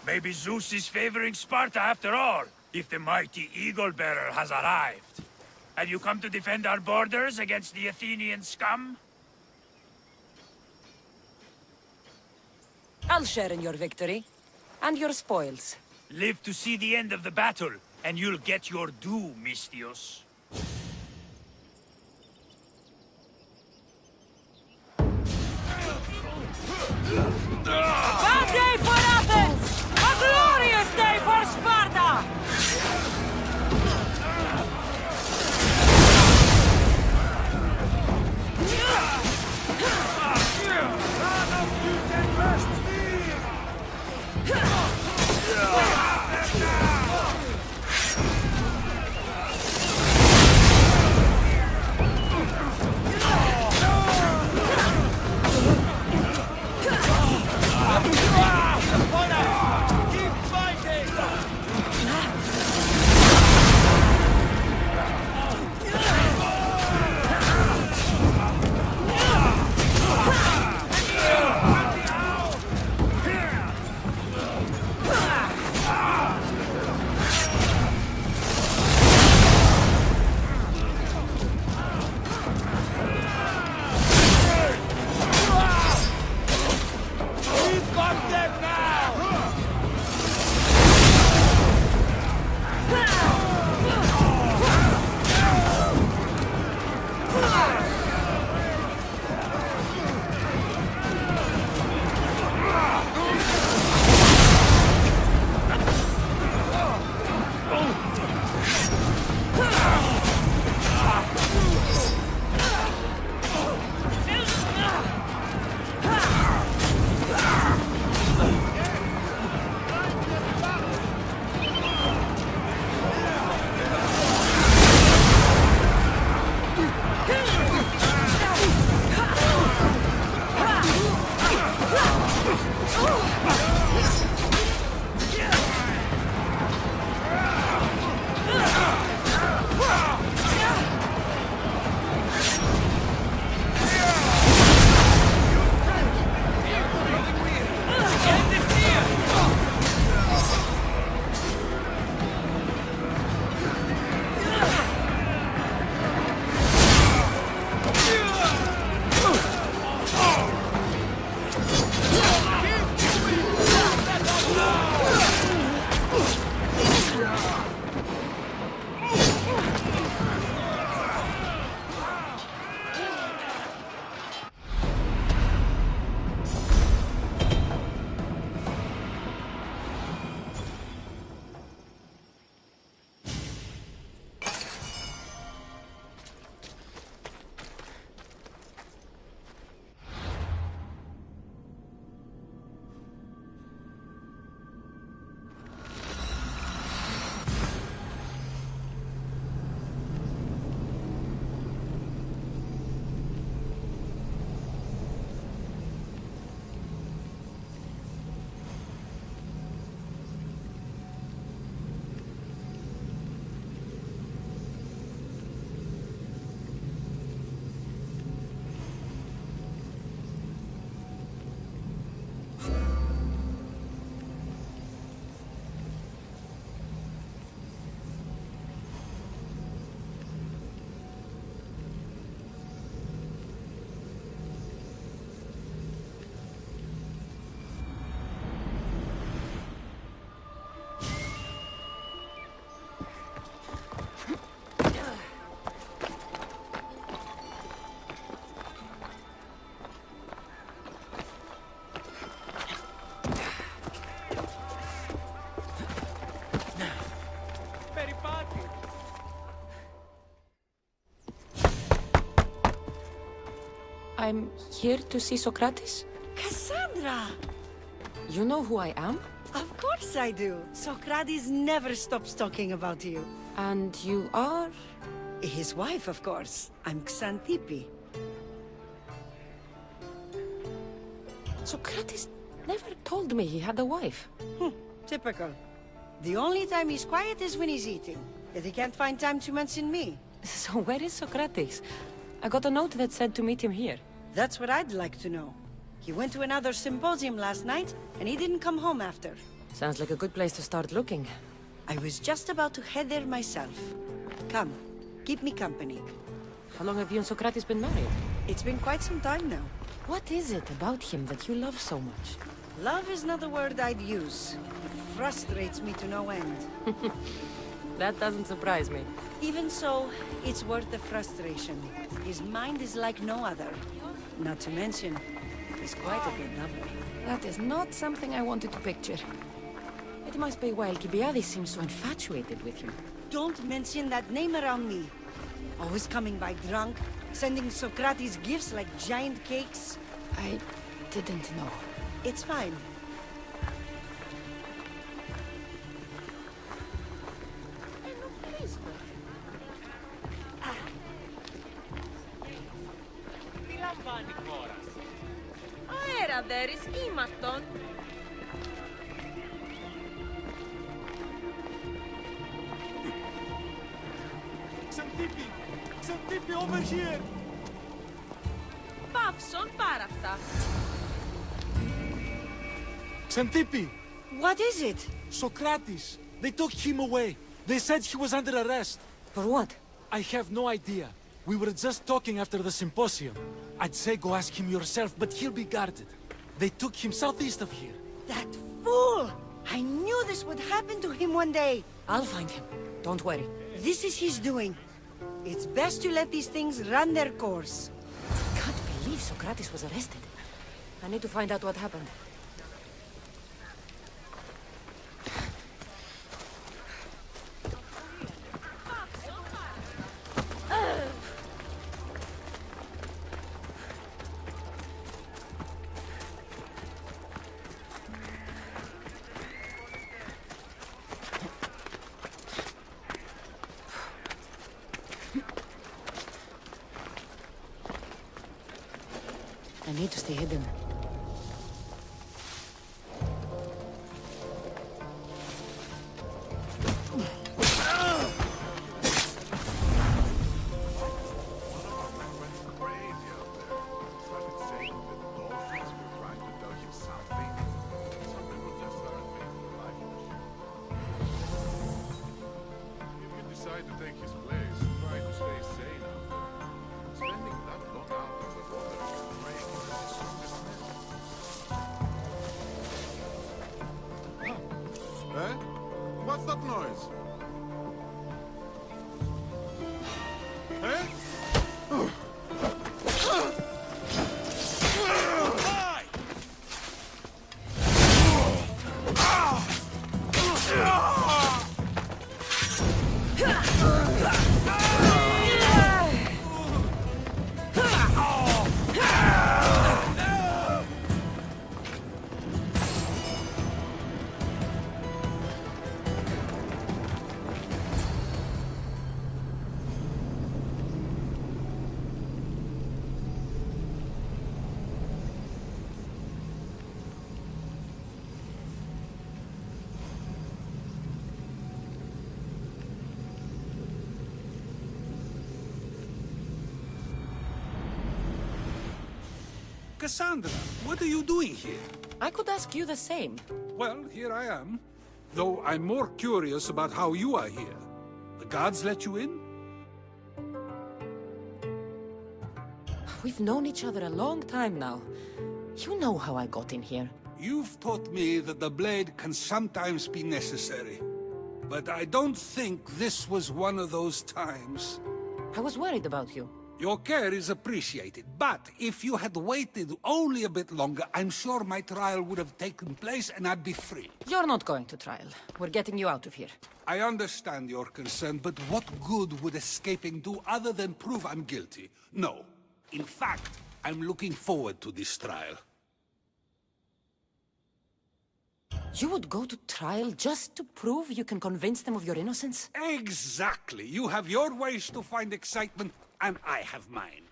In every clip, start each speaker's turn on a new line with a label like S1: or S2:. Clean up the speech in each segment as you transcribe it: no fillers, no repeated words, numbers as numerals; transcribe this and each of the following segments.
S1: Maybe Zeus is favoring Sparta after all, if the mighty Eagle-bearer has arrived. Have you come to defend our borders against the Athenian scum?
S2: I'll share in your victory. And your spoils.
S1: Live to see the end of the battle, and you'll get your due, Mystios.
S2: Bad day for Athens! A glorious day for Sparta! I'm here to see Socrates.
S3: Cassandra!
S2: You know who I am?
S3: Of course I do. Socrates never stops talking about you.
S2: And you are?
S3: His wife, of course. I'm Xanthippe.
S2: Socrates never told me he had a wife.
S3: Typical. The only time he's quiet is when he's eating. Yet he can't find time to mention me.
S2: So where is Socrates? I got a note that said to meet him here.
S3: That's what I'd like to know. He went to another symposium last night, and he didn't come home after.
S2: Sounds like a good place to start looking.
S3: I was just about to head there myself. Come, keep me company.
S2: How long have you and Socrates been married?
S3: It's been quite some time now.
S2: What is it about him that you love so much?
S3: Love is not a word I'd use. It frustrates me to no end.
S2: That doesn't surprise me.
S3: Even so, it's worth the frustration. His mind is like no other. Not to mention, he's quite a good lover.
S2: That is not something I wanted to picture. It must be why GIGABYTE seems so infatuated with him.
S3: Don't mention that name around me. Always coming by drunk, sending Socrates gifts like giant cakes.
S2: I didn't know.
S3: It's fine.
S4: There is Imaston.
S5: Xantippe over here!
S4: Pavson para αυτά.
S5: Xantippe!
S3: What is it?
S5: Socrates! They took him away. They said he was under arrest.
S2: For what?
S5: I have no idea. We were just talking after the symposium. I'd say go ask him yourself, but he'll be guarded. They took him southeast of here.
S3: That fool! I knew this would happen to him one day.
S2: I'll find him. Don't worry.
S3: This is his doing. It's best to let these things run their course.
S2: Can't believe Socrates was arrested. I need to find out what happened. I need to stay hidden.
S6: What's that noise? Eh?
S7: Cassandra, what are you doing here?
S2: I could ask you the same.
S7: Well, here I am. Though I'm more curious about how you are here. The guards let you in?
S2: We've known each other a long time now. You know how I got in here.
S7: You've taught me that the blade can sometimes be necessary. But I don't think this was one of those times.
S2: I was worried about you.
S7: Your care is appreciated, but if you had waited only a bit longer, I'm sure my trial would have taken place and I'd be free.
S2: You're not going to trial. We're getting you out of here.
S7: I understand your concern, but what good would escaping do other than prove I'm guilty? No. In fact, I'm looking forward to this trial.
S2: You would go to trial just to prove you can convince them of your innocence?
S7: Exactly. You have your ways to find excitement, and I have mine.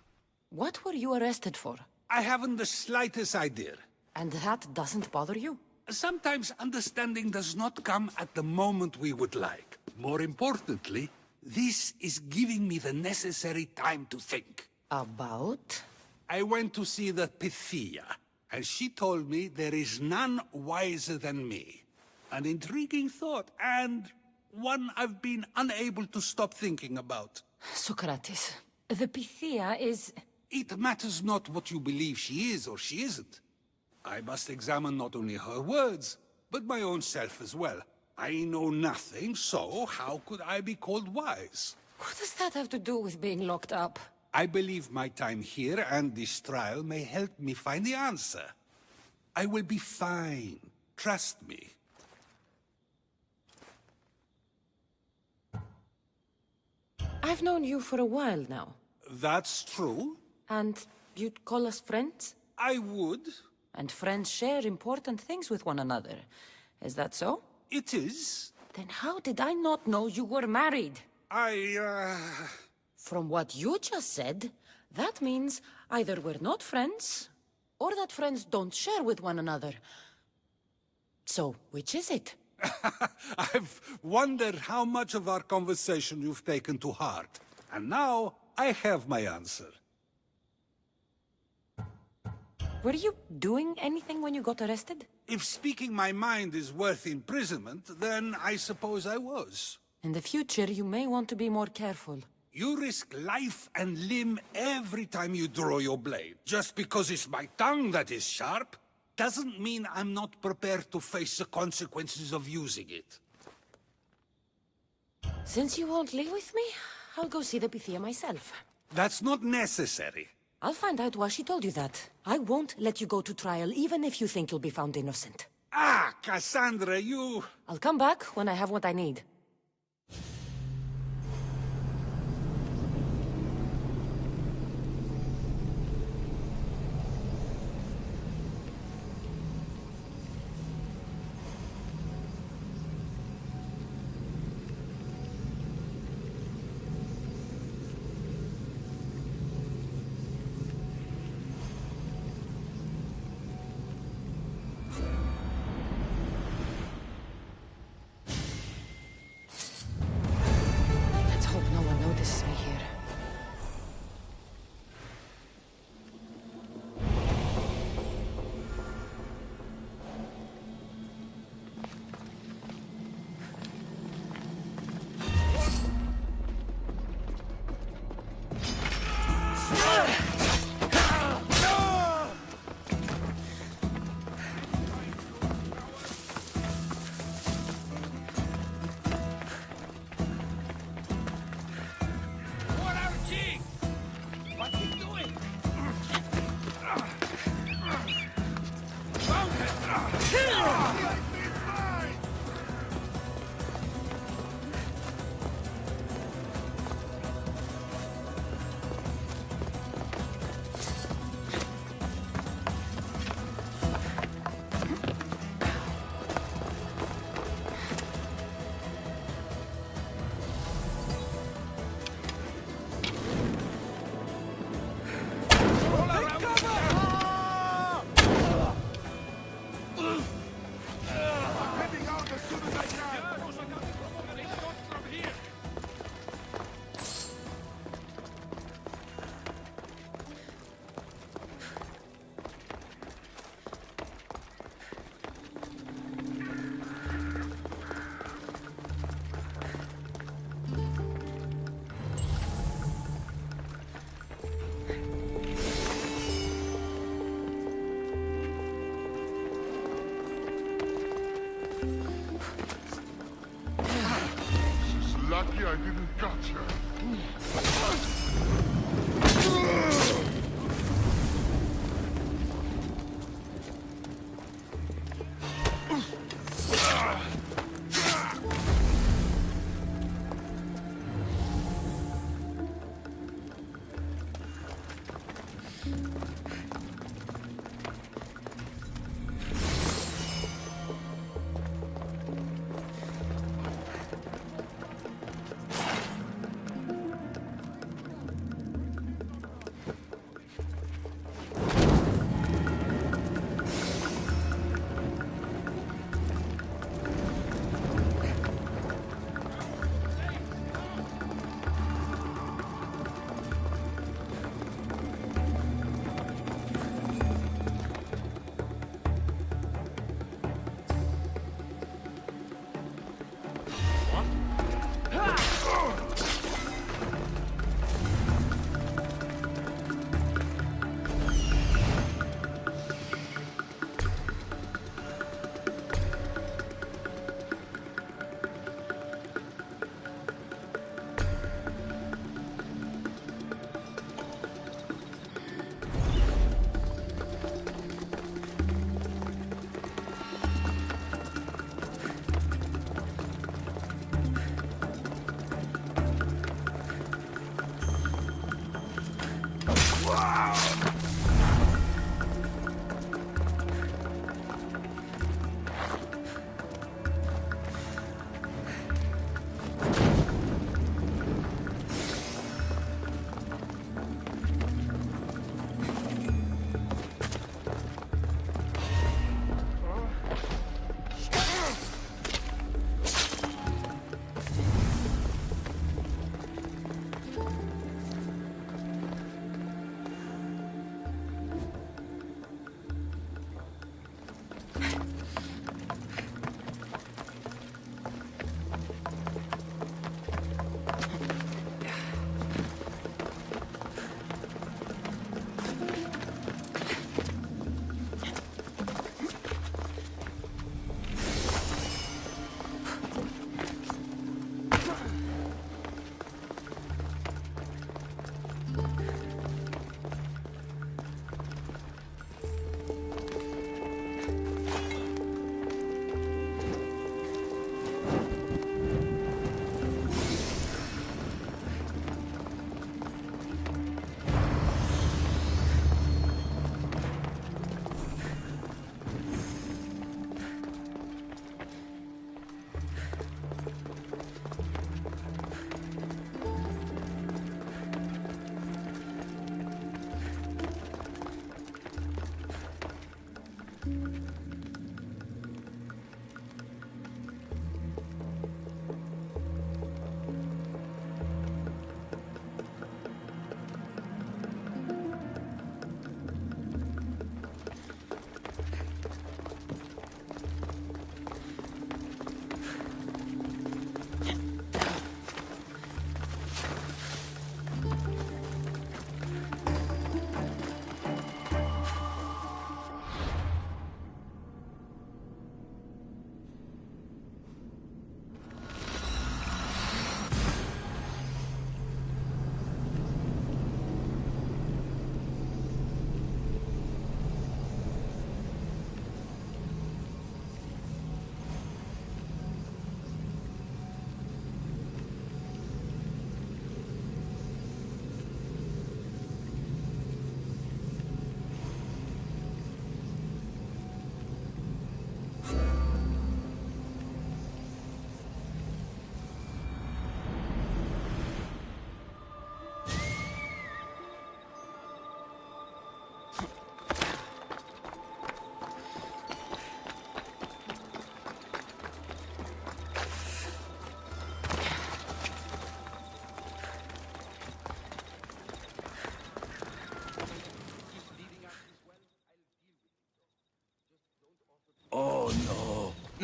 S2: What were you arrested for?
S7: I haven't the slightest idea.
S2: And that doesn't bother you?
S7: Sometimes understanding does not come at the moment we would like. More importantly, this is giving me the necessary time to think.
S2: About?
S7: I went to see the Pythia, and she told me there is none wiser than me. An intriguing thought, and one I've been unable to stop thinking about.
S2: Socrates, the Pythia is...
S7: It matters not what you believe she is or she isn't. I must examine not only her words, but my own self as well. I know nothing, so how could I be called wise?
S2: What does that have to do with being locked up?
S7: I believe my time here and this trial may help me find the answer. I will be fine. Trust me.
S2: I've known you for a while now.
S7: That's true.
S2: And you'd call us friends?
S7: I would.
S2: And friends share important things with one another. Is that so?
S7: It is.
S2: Then how did I not know you were married? From what you just said, that means either we're not friends, or that friends don't share with one another. So, which is it?
S7: I've wondered how much of our conversation you've taken to heart. And now, I have my answer.
S2: Were you doing anything when you got arrested?
S7: If speaking my mind is worth imprisonment, then I suppose I was.
S2: In the future, you may want to be more careful.
S7: You risk life and limb every time you draw your blade. Just because it's my tongue that is sharp, doesn't mean I'm not prepared to face the consequences of using it.
S2: Since you won't leave with me, I'll go see the Pythia myself.
S7: That's not necessary.
S2: I'll find out why she told you that. I won't let you go to trial, even if you think you'll be found innocent.
S7: Ah, Cassandra, you...
S2: I'll come back when I have what I need. Let's hope no one notices me here.
S6: Lucky I didn't catch her.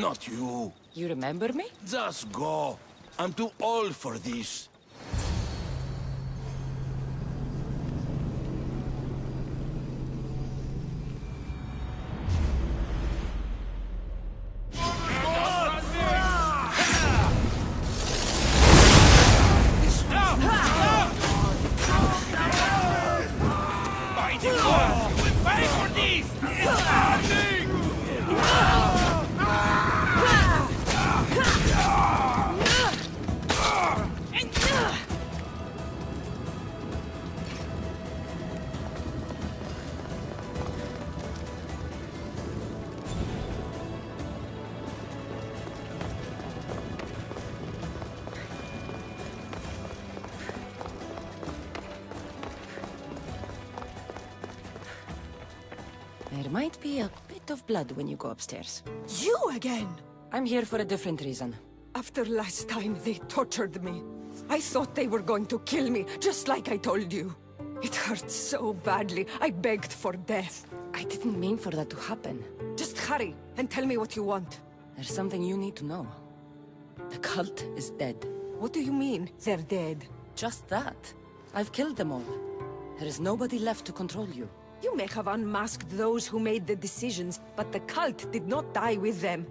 S8: Not you.
S2: You remember me?
S8: Just go. I'm too old for this.
S2: There might be a bit of blood when you go upstairs.
S9: You again!
S2: I'm here for a different reason.
S9: After last time, they tortured me. I thought they were going to kill me, just like I told you. It hurt so badly, I begged for death.
S2: I didn't mean for that to happen.
S9: Just hurry, and tell me what you want.
S2: There's something you need to know. The cult is dead.
S9: What do you mean, they're dead?
S2: Just that. I've killed them all. There is nobody left to control you.
S9: You may have unmasked those who made the decisions, but the cult did not die with them.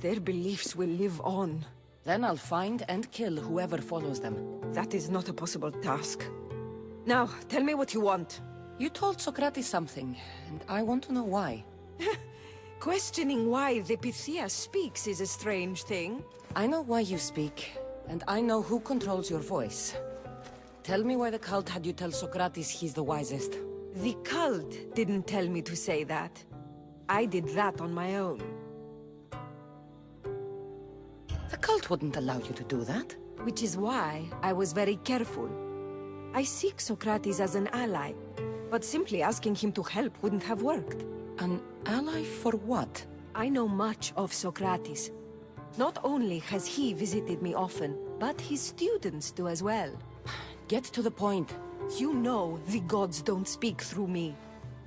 S9: Their beliefs will live on.
S2: Then I'll find and kill whoever follows them.
S9: That is not a possible task. Now, tell me what you want.
S2: You told Socrates something, and I want to know why.
S9: Questioning why the Pythia speaks is a strange thing.
S2: I know why you speak, and I know who controls your voice. Tell me why the cult had you tell Socrates he's the wisest.
S9: The cult didn't tell me to say that. I did that on my own.
S2: The cult wouldn't allow you to do that.
S9: Which is why I was very careful. I seek Socrates as an ally, but simply asking him to help wouldn't have worked.
S2: An ally for what?
S9: I know much of Socrates. Not only has he visited me often, but his students do as well.
S2: Get to the point.
S9: You know the gods don't speak through me.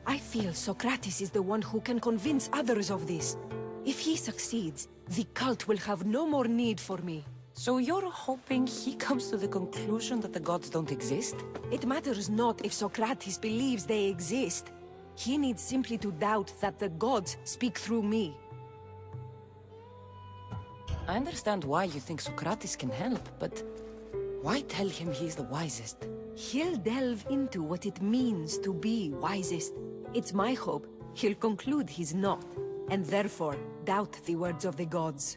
S9: I feel Socrates is the one who can convince others of this. If he succeeds, the cult will have no more need for me.
S2: So you're hoping he comes to the conclusion that the gods don't exist?
S9: It matters not if Socrates believes they exist. He needs simply to doubt that the gods speak through me.
S2: I understand why you think Socrates can help, but why tell him he's the wisest?
S9: He'll delve into what it means to be wisest. It's my hope he'll conclude he's not, and therefore doubt the words of the gods.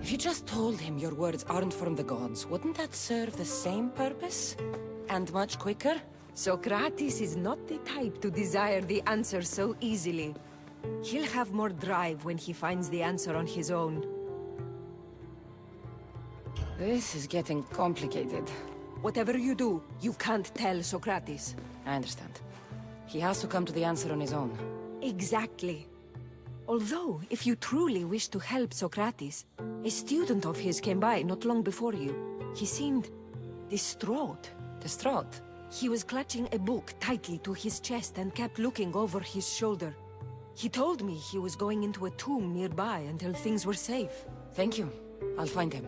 S2: If you just told him your words aren't from the gods, wouldn't that serve the same purpose? And much quicker?
S9: Socrates is not the type to desire the answer so easily. He'll have more drive when he finds the answer on his own.
S2: This is getting complicated.
S9: Whatever you do, you can't tell Socrates.
S2: I understand. He has to come to the answer on his own.
S9: Exactly. Although, if you truly wish to help Socrates, a student of his came by not long before you. He seemed distraught.
S2: Distraught?
S9: He was clutching a book tightly to his chest and kept looking over his shoulder. He told me he was going into a tomb nearby until things were safe.
S2: Thank you. I'll find him.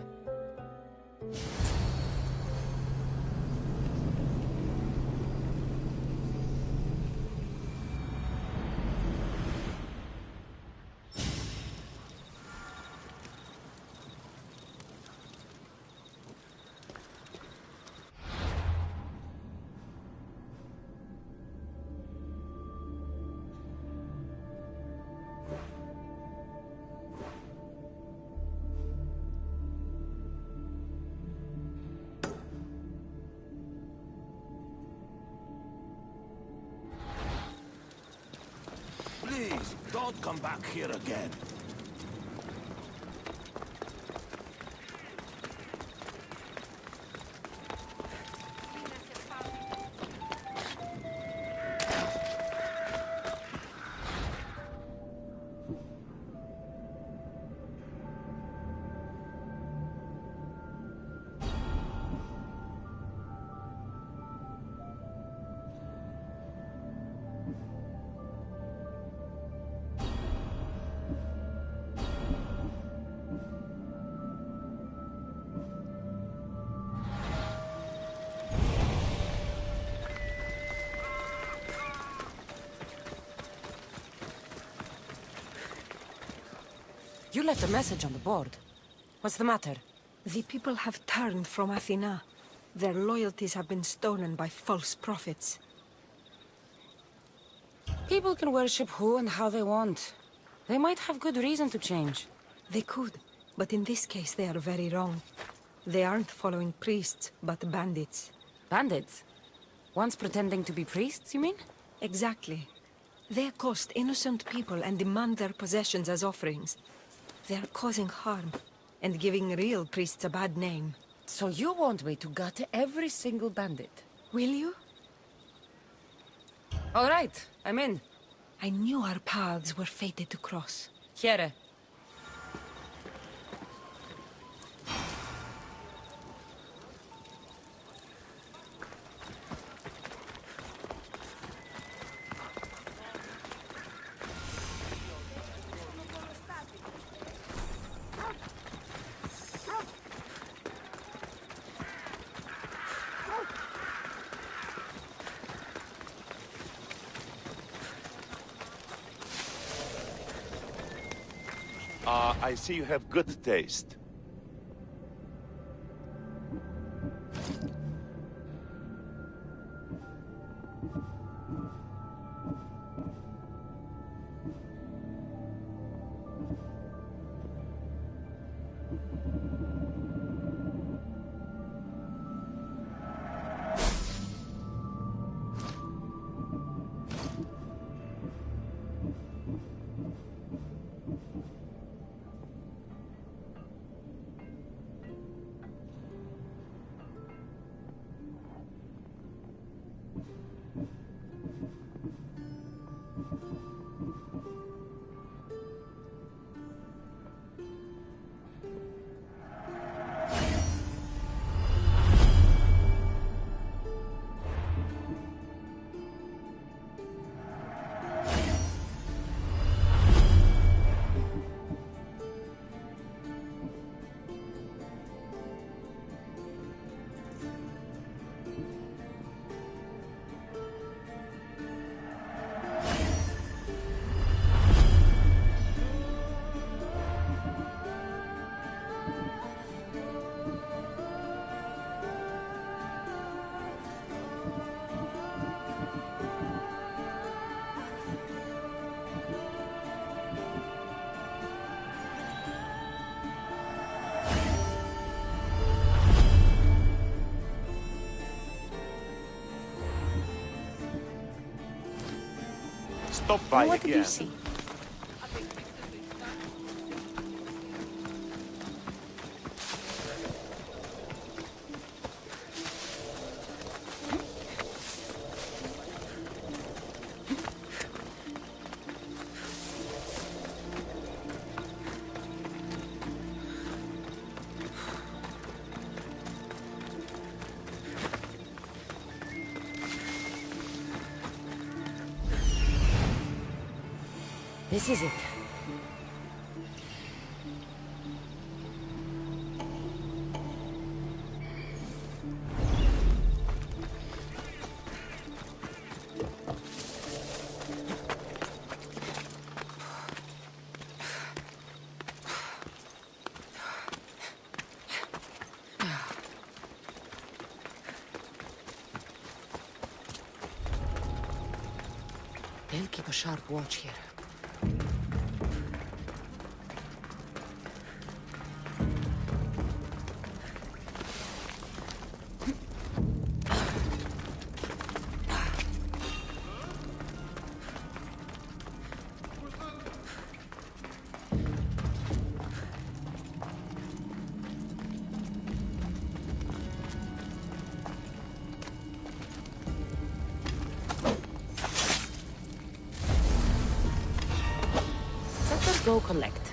S8: Please, don't come back here again.
S2: You left a message on the board. What's the matter?
S9: The people have turned from Athena. Their loyalties have been stolen by false prophets.
S2: People can worship who and how they want. They might have good reason to change.
S9: They could, but in this case they are very wrong. They aren't following priests, but bandits.
S2: Bandits? Once pretending to be priests, you mean?
S9: Exactly. They accost innocent people and demand their possessions as offerings. They are causing harm, and giving real priests a bad name.
S2: So you want me to gut every single bandit?
S9: Will you?
S2: All right, I'm in.
S9: I knew our paths were fated to cross.
S2: Here.
S10: I see you have good taste. Stop by
S2: What did
S10: again.
S2: you see? This is it. They'll keep a sharp watch here. Go collect.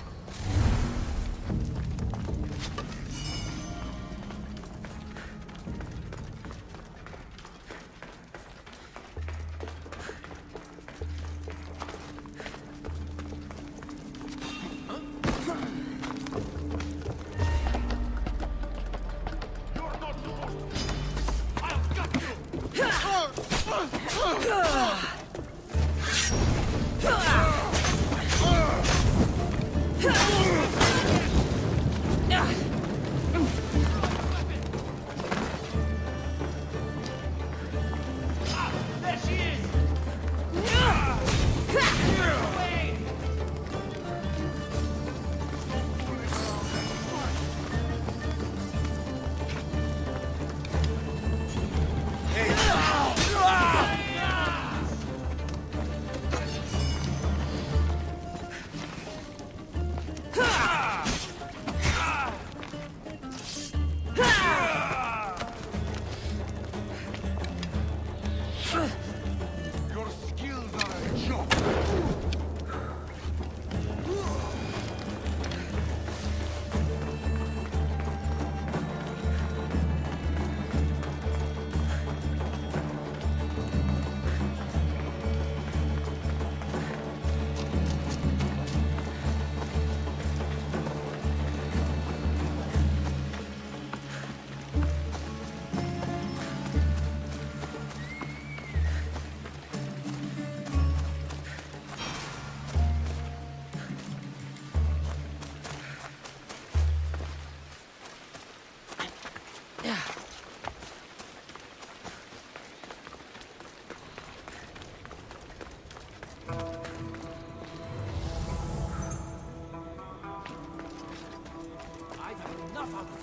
S8: Father,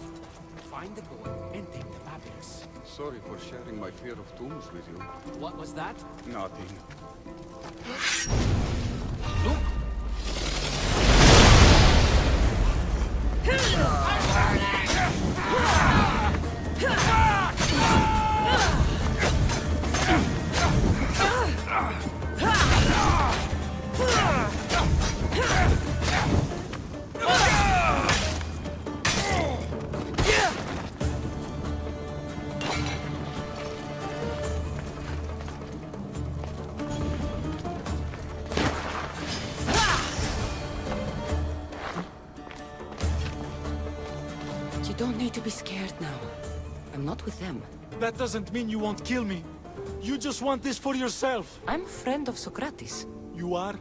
S8: find the boy and take the papyrus.
S7: Sorry for sharing my fear of tombs with you.
S8: What was that?
S7: Nothing.
S8: Look!
S2: You don't need to be scared now. I'm not with them.
S5: That doesn't mean you won't kill me. You just want this for yourself.
S2: I'm a friend of Socrates.
S5: You are?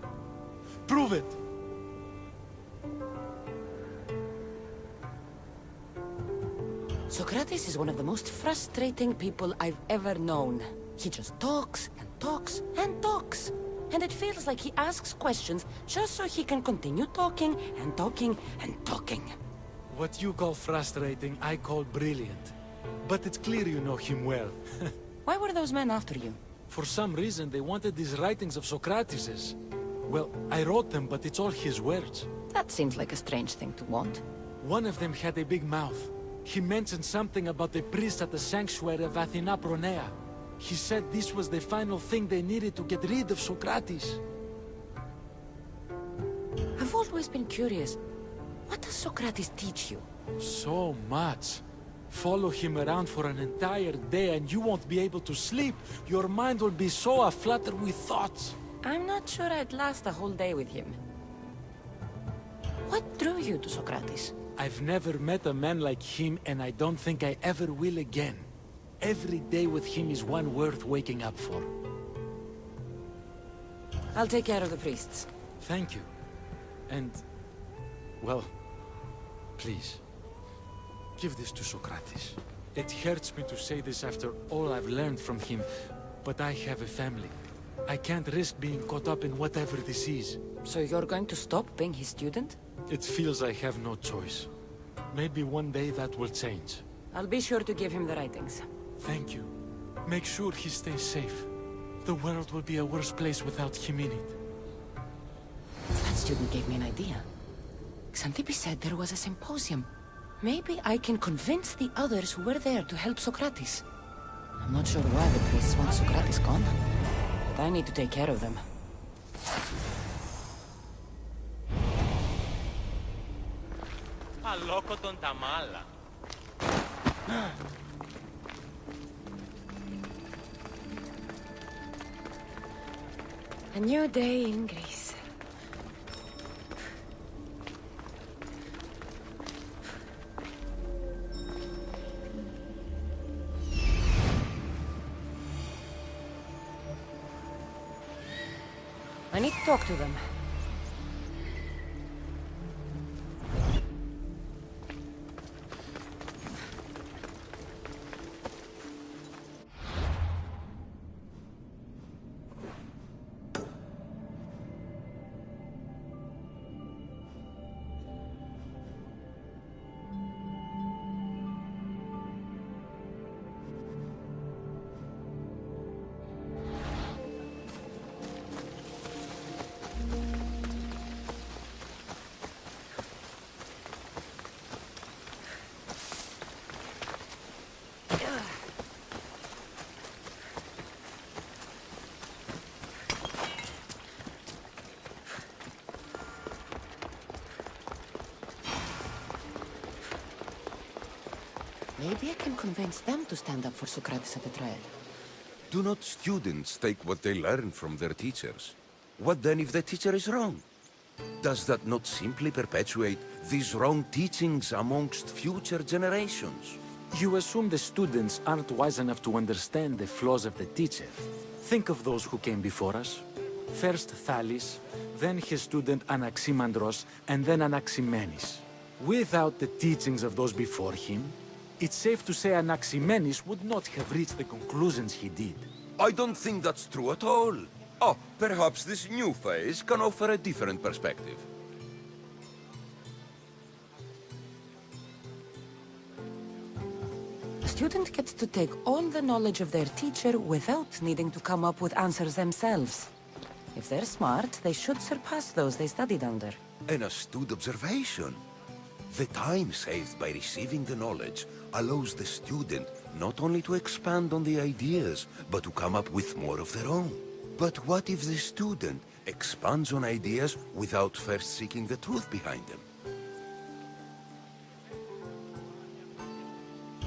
S5: Prove it.
S2: Socrates is one of the most frustrating people I've ever known. He just talks and talks and talks. And it feels like he asks questions just so he can continue talking and talking and talking.
S5: What you call frustrating, I call brilliant. But it's clear you know him well.
S2: Why were those men after you?
S5: For some reason, they wanted these writings of Socrates's. Well, I wrote them, but it's all his words.
S2: That seems like a strange thing to want.
S5: One of them had a big mouth. He mentioned something about the priest at the sanctuary of Athena Pronea. He said this was the final thing they needed to get rid of Socrates.
S2: I've always been curious. What does Socrates teach you?
S5: So much. Follow him around for an entire day and you won't be able to sleep. Your mind will be so aflutter with thoughts.
S2: I'm not sure I'd last a whole day with him. What drew you to Socrates?
S5: I've never met a man like him and I don't think I ever will again. Every day with him is one worth waking up for.
S2: I'll take care of the priests.
S5: Thank you. And, well, please, give this to Socrates. It hurts me to say this after all I've learned from him, but I have a family. I can't risk being caught up in whatever this is.
S2: So you're going to stop being his student?
S5: It feels I have no choice. Maybe one day that will change.
S2: I'll be sure to give him the writings.
S5: Thank you. Make sure he stays safe. The world will be a worse place without him in it.
S2: That student gave me an idea. Xanthippe said there was a symposium. Maybe I can convince the others who were there to help Socrates. I'm not sure why the priests want Socrates gone, but I need to take care of them.
S11: Αλόκοτον τα μάλα.
S2: A new day in Greece. I need to talk to them. Maybe I can convince them to stand up for Socrates at the trial.
S12: Do not students take what they learn from their teachers? What then if the teacher is wrong? Does that not simply perpetuate these wrong teachings amongst future generations?
S5: You assume the students aren't wise enough to understand the flaws of the teacher. Think of those who came before us. First Thales, then his student Anaximandros, and then Anaximenes. Without the teachings of those before him, it's safe to say Anaximenes would not have reached the conclusions he did.
S12: I don't think that's true at all. Oh, perhaps this new phase can offer a different perspective.
S2: student gets to take all the knowledge of their teacher without needing to come up with answers themselves. If they're smart, they should surpass those they studied under.
S12: An astute observation. The time saved by receiving the knowledge allows the student not only to expand on the ideas, but to come up with more of their own. But what if the student expands on ideas without first seeking the truth behind them?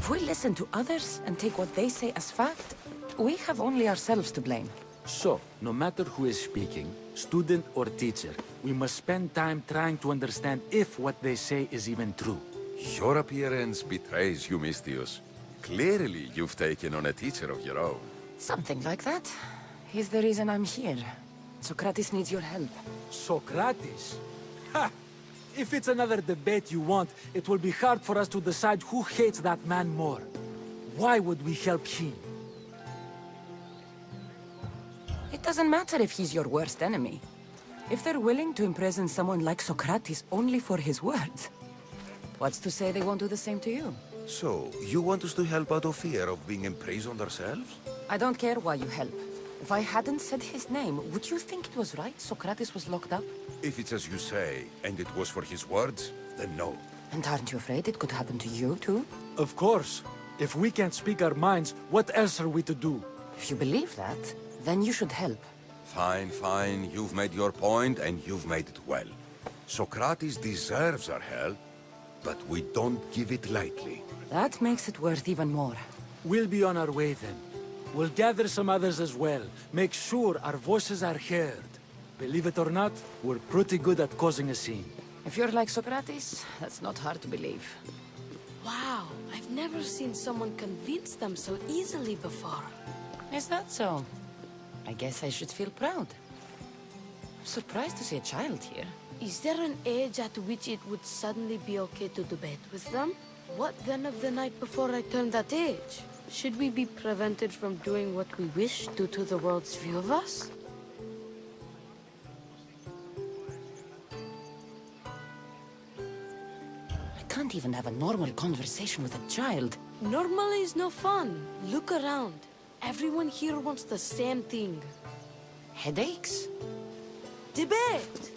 S2: If we listen to others and take what they say as fact, we have only ourselves to blame.
S5: So, no matter who is speaking, student or teacher, we must spend time trying to understand if what they say is even true.
S12: Your appearance betrays you, Mystius. Clearly, you've taken on a teacher of your own.
S2: Something like that. He's the reason I'm here. Socrates needs your help.
S5: Socrates? Ha! If it's another debate you want, it will be hard for us to decide who hates that man more. Why would we help him?
S2: It doesn't matter if he's your worst enemy. If they're willing to imprison someone like Socrates only for his words, what's to say they won't do the same to you?
S12: So, you want us to help out of fear of being imprisoned ourselves?
S2: I don't care why you help. If I hadn't said his name, would you think it was right Socrates was locked up?
S12: If it's as you say, and it was for his words, then no.
S2: And aren't you afraid it could happen to you, too?
S5: Of course. If we can't speak our minds, what else are we to do?
S2: If you believe that, then you should help.
S12: Fine, fine. You've made your point, and you've made it well. Socrates deserves our help, but we don't give it lightly.
S2: That makes it worth even more.
S5: We'll be on our way then. We'll gather some others as well. Make sure our voices are heard. Believe it or not, we're pretty good at causing a scene.
S2: If you're like Socrates, that's not hard to believe.
S11: Wow, I've never seen someone convince them so easily before.
S2: Is that so? I guess I should feel proud. I'm surprised to see a child here.
S11: Is there an age at which it would suddenly be okay to debate with them? What then of the night before I turned that age? Should we be prevented from doing what we wish due to the world's view of us?
S2: I can't even have a normal conversation with a child.
S11: Normal is no fun. Look around. Everyone here wants the same thing.
S2: Headaches?
S11: Debate!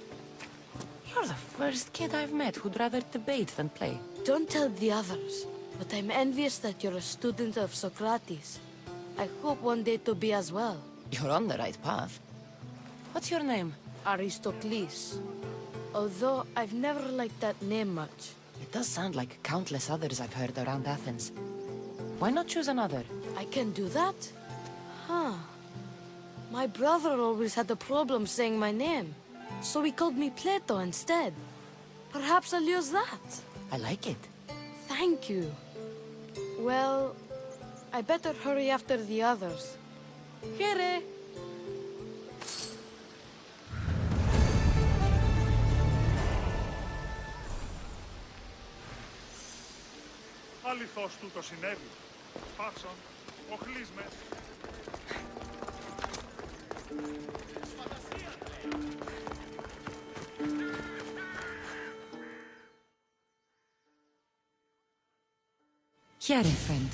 S2: You're the first kid I've met who'd rather debate than play.
S11: Don't tell the others, but I'm envious that you're a student of Socrates. I hope one day to be as well.
S2: You're on the right path. What's your name?
S11: Aristocles. Although I've never liked that name much.
S2: It does sound like countless others I've heard around Athens. Why not choose another?
S11: I can do that? Huh. My brother always had a problem saying my name, so he called me Plato instead. Perhaps I'll use that.
S2: I like it.
S11: Thank you. Well, I better hurry after the others. Here.
S6: Αληθώς τούτο συνέβη. Πάψον, οχλείς με.
S2: Here, friend.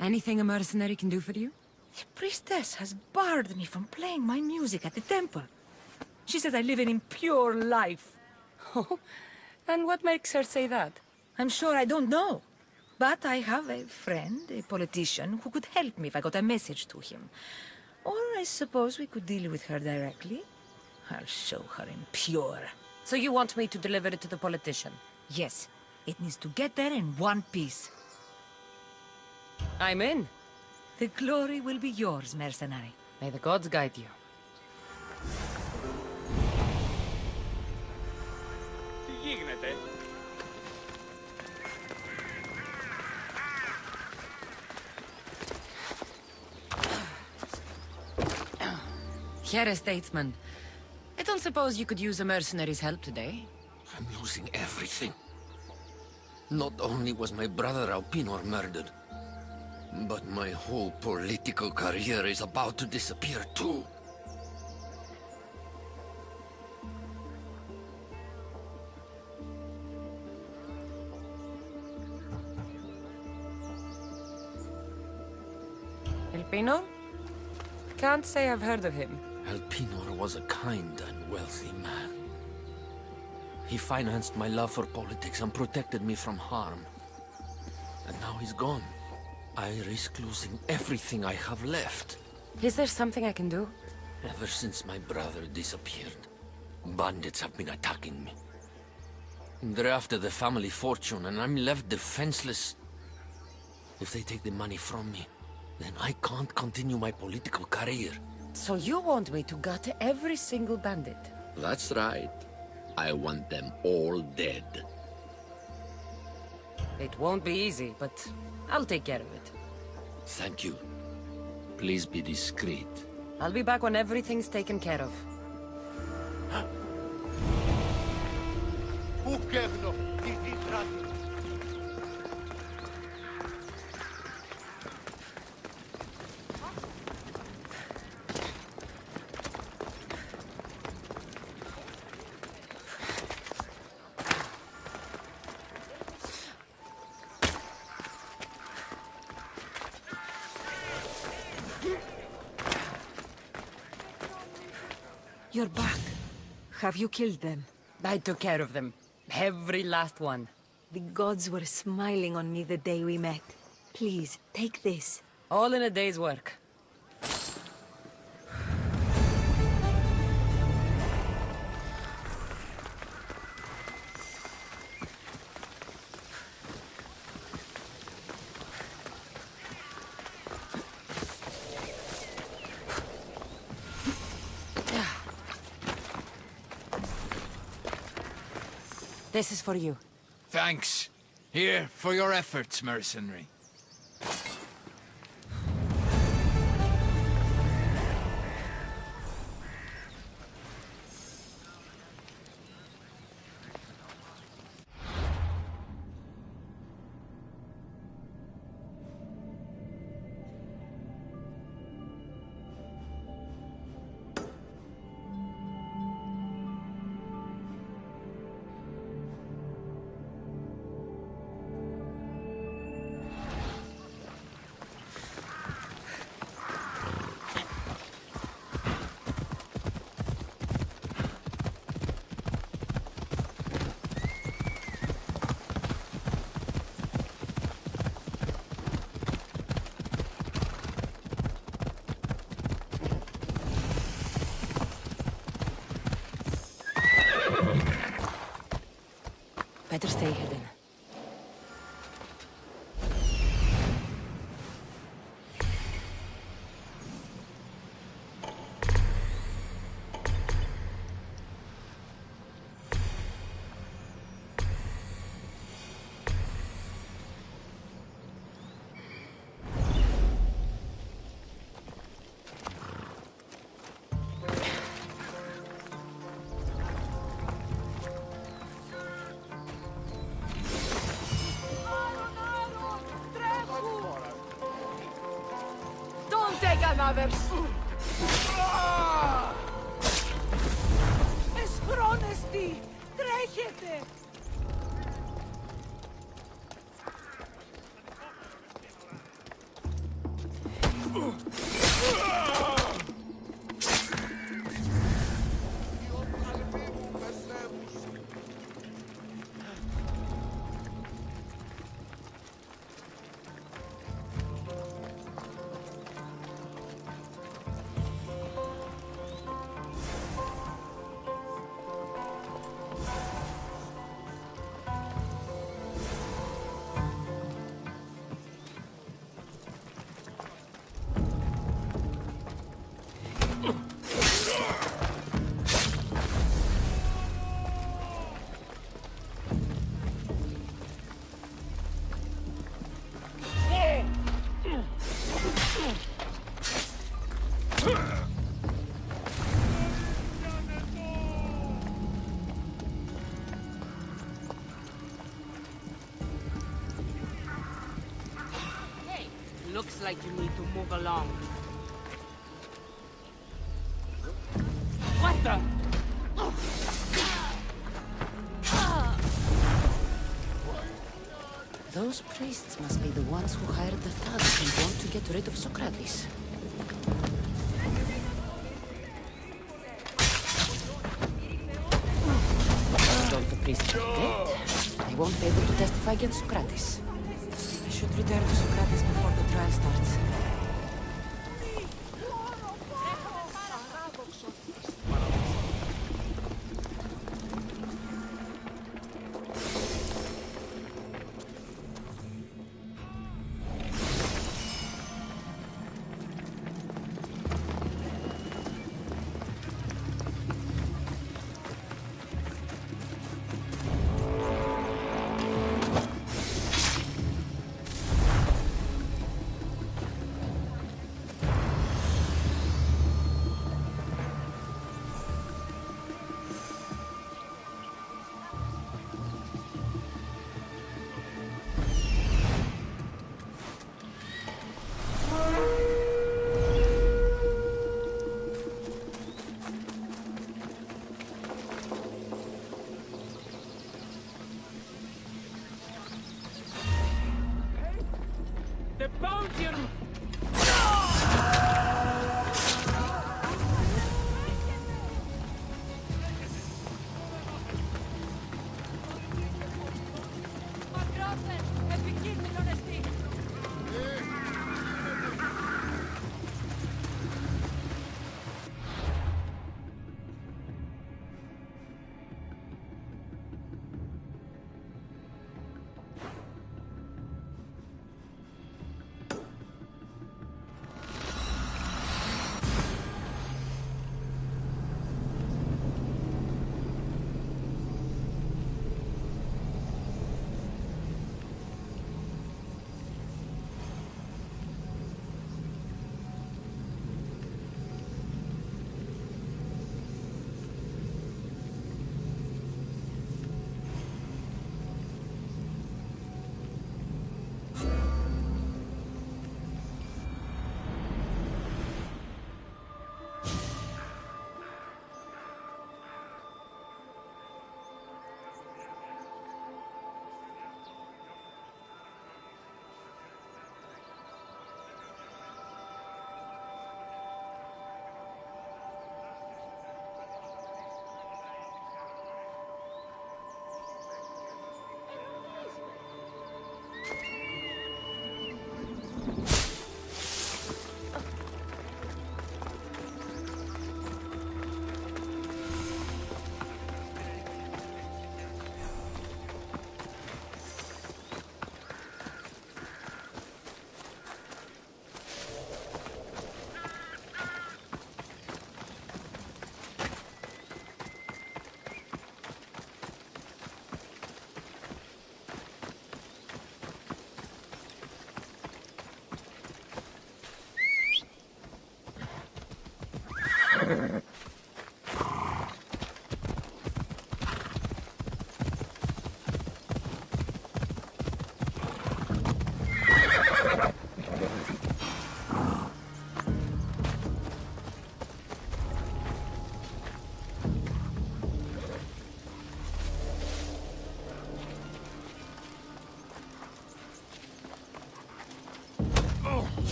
S2: Anything a mercenary can do for you?
S13: The priestess has barred me from playing my music at the temple. She says I live an impure life.
S2: Oh, and what makes her say that?
S13: I'm sure I don't know. But I have a friend, a politician, who could help me if I got a message to him. Or I suppose we could deal with her directly. I'll show her impure.
S2: So you want me to deliver it to the politician?
S13: Yes. It needs to get there in one piece.
S2: I'm in.
S13: The glory will be yours, mercenary.
S2: May the gods guide you.
S1: Τι γίνεται?
S2: Here, statesman. I don't suppose you could use a mercenary's help today?
S14: I'm losing everything. Not only was my brother Alpinor murdered, but my whole political career is about to disappear too.
S2: Elpinor? Can't say I've heard of him.
S14: Elpinor was a kind and wealthy man. He financed my love for politics and protected me from harm. And now he's gone. I risk losing everything I have left.
S2: Is there something I can do?
S14: Ever since my brother disappeared, bandits have been attacking me. They're after the family fortune, and I'm left defenseless. If they take the money from me, then I can't continue my political career.
S2: So you want me to gut every single bandit?
S14: That's right. I want them all dead.
S2: It won't be easy, but I'll take care of it.
S14: Thank you. Please be discreet.
S2: I'll be back when everything's taken care of.
S9: You're back. Have you killed them?
S2: I took care of them. Every last one.
S9: The gods were smiling on me the day we met. Please, take this.
S2: All in a day's work. This is for you.
S15: Thanks. Here, for your efforts, mercenary.
S2: Better stay hidden.
S3: Εσχρόνεστη! Τρέχετε!
S4: Looks like you need to move along. What the?
S2: Those Those priests must be the ones who hired the thugs and want to get rid of Socrates. If all the priests are dead, they won't be able to testify against Socrates. I should return to Socrates before the trial starts.
S1: The bounty!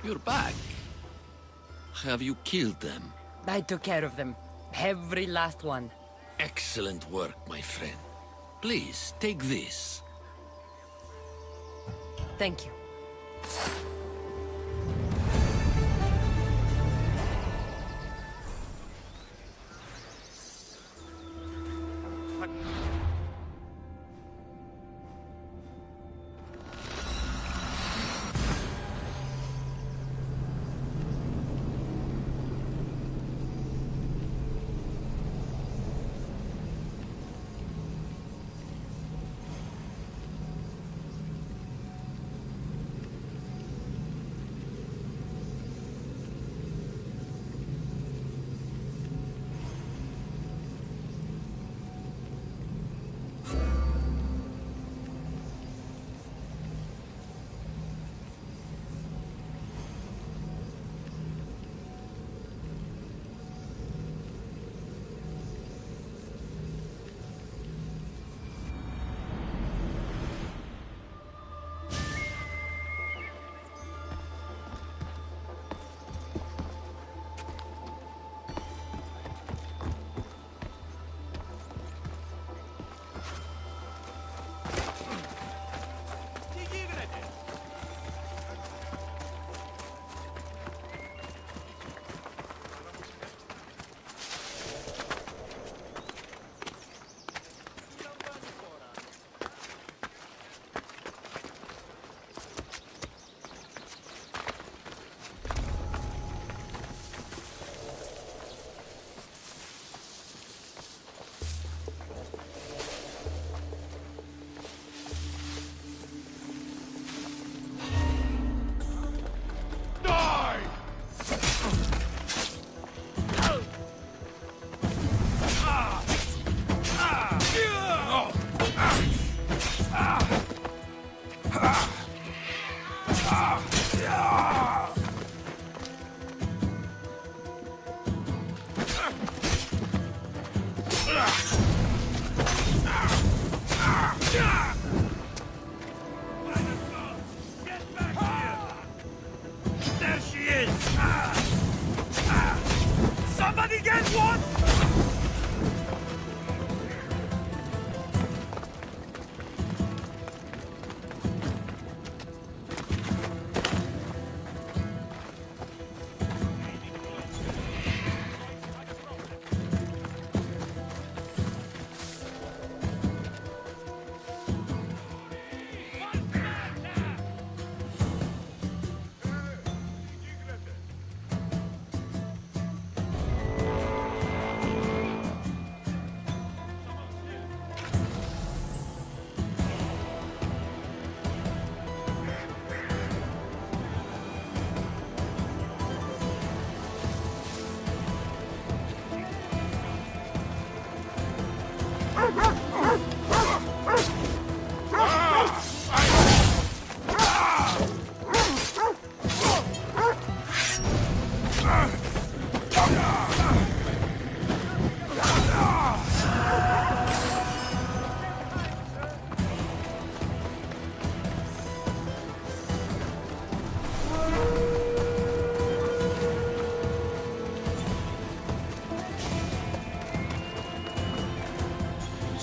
S14: You're back. Have you killed them?
S2: I took care of them. Every last one.
S14: Excellent work, my friend. Please, take this.
S2: Thank you.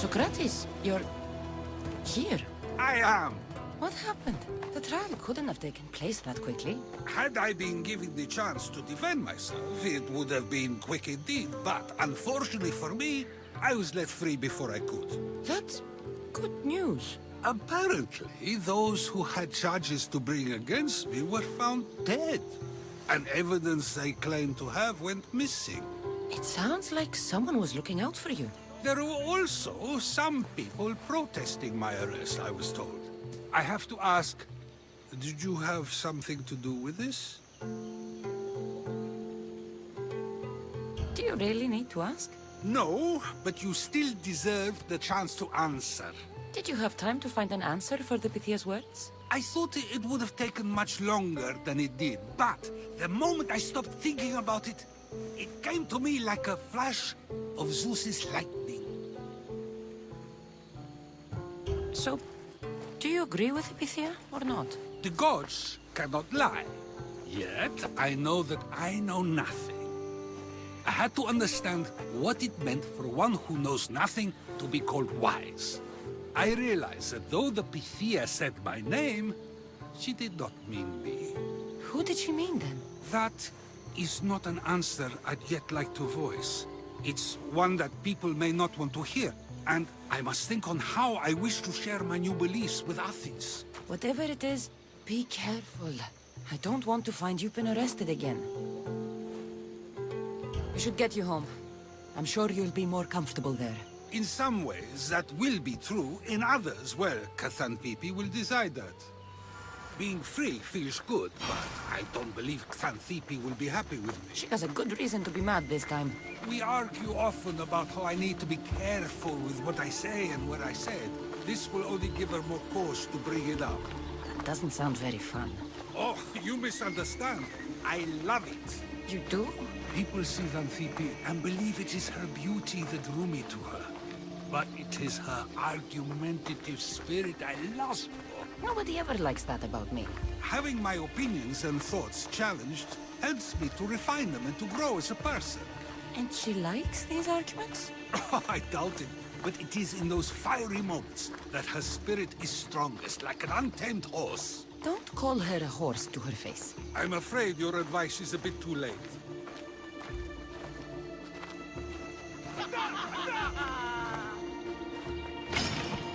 S2: Socrates, you're here.
S7: I am.
S2: What happened? The trial couldn't have taken place that quickly.
S7: Had I been given the chance to defend myself, it would have been quick indeed. But unfortunately for me, I was let free before I could.
S2: That's good news.
S7: Apparently, those who had charges to bring against me were found dead. And evidence they claimed to have went missing.
S2: It sounds like someone was looking out for you.
S7: There were also some people protesting my arrest, I was told. I have to ask, did you have something to do with this?
S2: Do you really need to ask?
S7: No, but you still deserve the chance to answer.
S2: Did you have time to find an answer for the Pythia's words?
S7: I thought it would have taken much longer than it did, but the moment I stopped thinking about it, it came to me like a flash of Zeus's lightning.
S2: So, do you agree with Pythia or not?
S7: The gods cannot lie. Yet, I know that I know nothing. I had to understand what it meant for one who knows nothing to be called wise. I realized that though the Pythia said my name, she did not mean me.
S2: Who did she mean then?
S7: That is not an answer I'd yet like to voice. It's one that people may not want to hear, and I must think on how I wish to share my new beliefs with Athens.
S2: Whatever it is, be careful. I don't want to find you been arrested again. We should get you home. I'm sure you'll be more comfortable there.
S7: In some ways, that will be true. In others, well, Xanthippe will decide that. Being free feels good, but I don't believe Xanthippe will be happy with me.
S2: She has a good reason to be mad this time.
S7: We argue often about how I need to be careful with what I say and what I said. This will only give her more cause to bring it up.
S2: That doesn't sound very fun.
S7: Oh, you misunderstand. I love it.
S2: You do?
S7: People see Xanthippe and believe it is her beauty that drew me to her. But it is her argumentative spirit I lust for.
S2: Nobody ever likes that about me.
S7: Having my opinions and thoughts challenged helps me to refine them and to grow as a person.
S2: And she likes these arguments?
S7: I doubt it, but it is in those fiery moments that her spirit is strongest, like an untamed horse.
S2: Don't call her a horse to her face.
S7: I'm afraid your advice is a bit too late.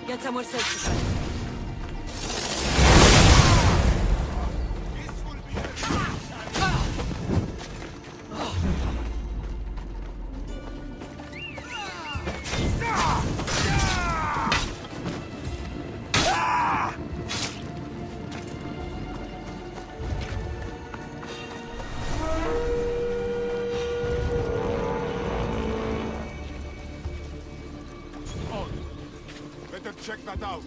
S2: Get somewhere safe to fight.
S6: Check that out.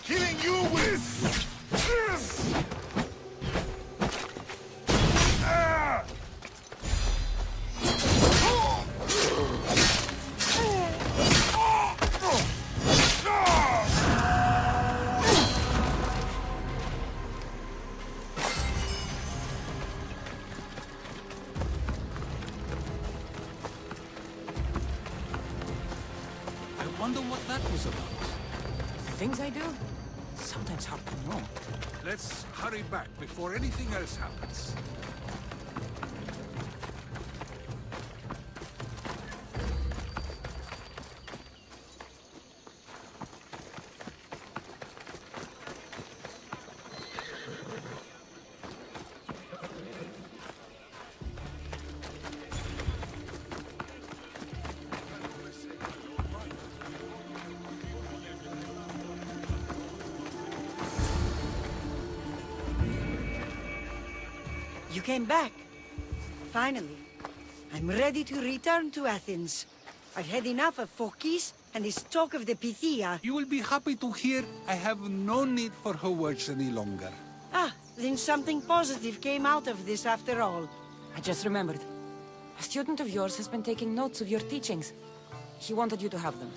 S6: Killing you with this!
S7: I wonder what that was about.
S2: The things I do? Sometimes hard to know.
S7: Let's hurry back before anything else happens.
S3: You came back. Finally. I'm ready to return to Athens. I've had enough of Phokis and this talk of the Pythia.
S7: You will be happy to hear I have no need for her words any longer.
S3: Ah, then something positive came out of this after all.
S2: I just remembered. A student of yours has been taking notes of your teachings. He wanted you to have them.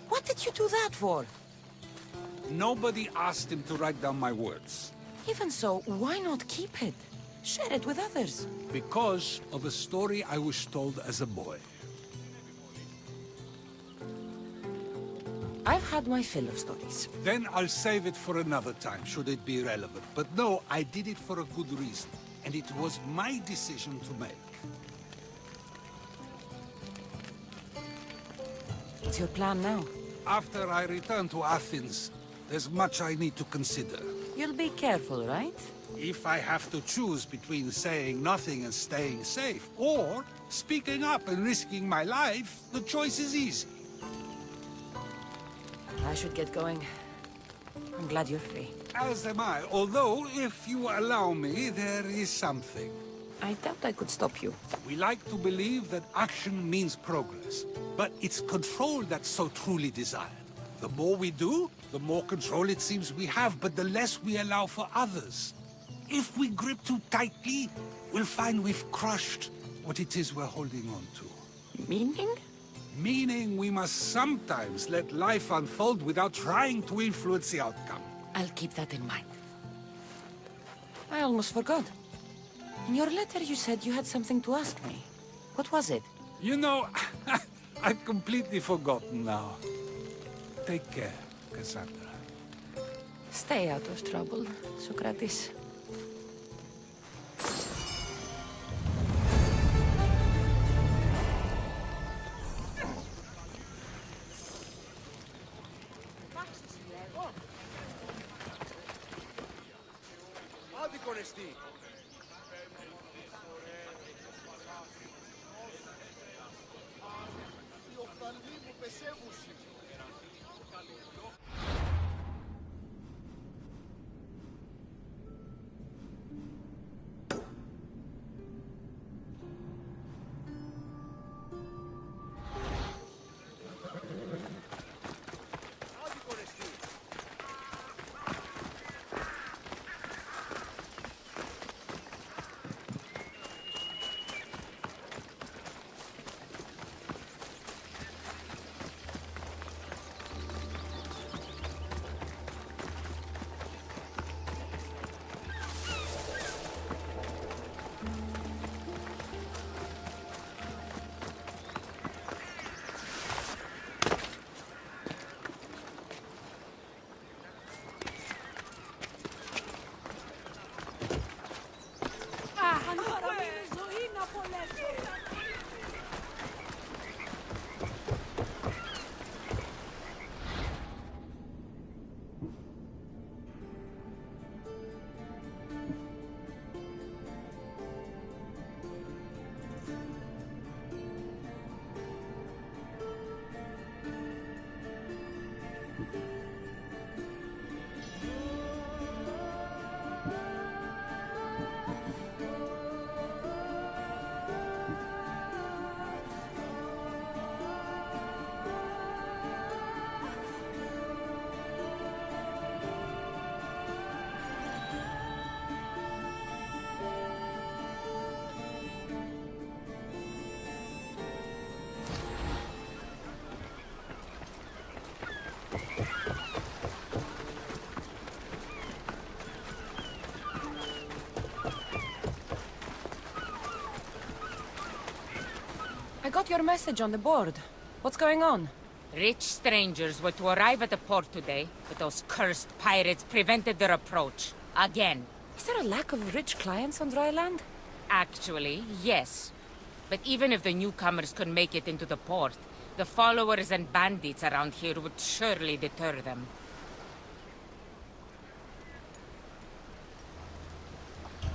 S2: What did you do that for?
S7: Nobody asked him to write down my words.
S2: Even so, why not keep it? Share it with others.
S7: Because of a story I was told as a boy.
S2: I've had my fill of stories.
S7: Then I'll save it for another time, should it be relevant. But no, I did it for a good reason. And it was my decision to make.
S2: What's your plan now?
S7: After I return to Athens, there's much I need to consider.
S2: You'll be careful, right?
S7: If I have to choose between saying nothing and staying safe, or speaking up and risking my life, the choice is easy.
S2: I should get going. I'm glad you're free.
S7: As am I, although, if you allow me, there is something.
S2: I doubt I could stop you.
S7: We like to believe that action means progress, but it's control that's so truly desired. The more we do, the more control it seems we have, but the less we allow for others. If we grip too tightly, we'll find we've crushed what it is we're holding on to.
S2: Meaning?
S7: Meaning we must sometimes let life unfold without trying to influence the outcome.
S2: I'll keep that in mind. I almost forgot. In your letter you said you had something to ask me. What was it?
S7: You know, I've completely forgotten now. Take care, Cassandra.
S2: Stay out of trouble, Socrates. I got your message on the board. What's going on?
S4: Rich strangers were to arrive at the port today, but those cursed pirates prevented their approach. Again.
S2: Is there a lack of rich clients on dry land?
S4: Actually, yes. But even if the newcomers could make it into the port, the followers and bandits around here would surely deter them.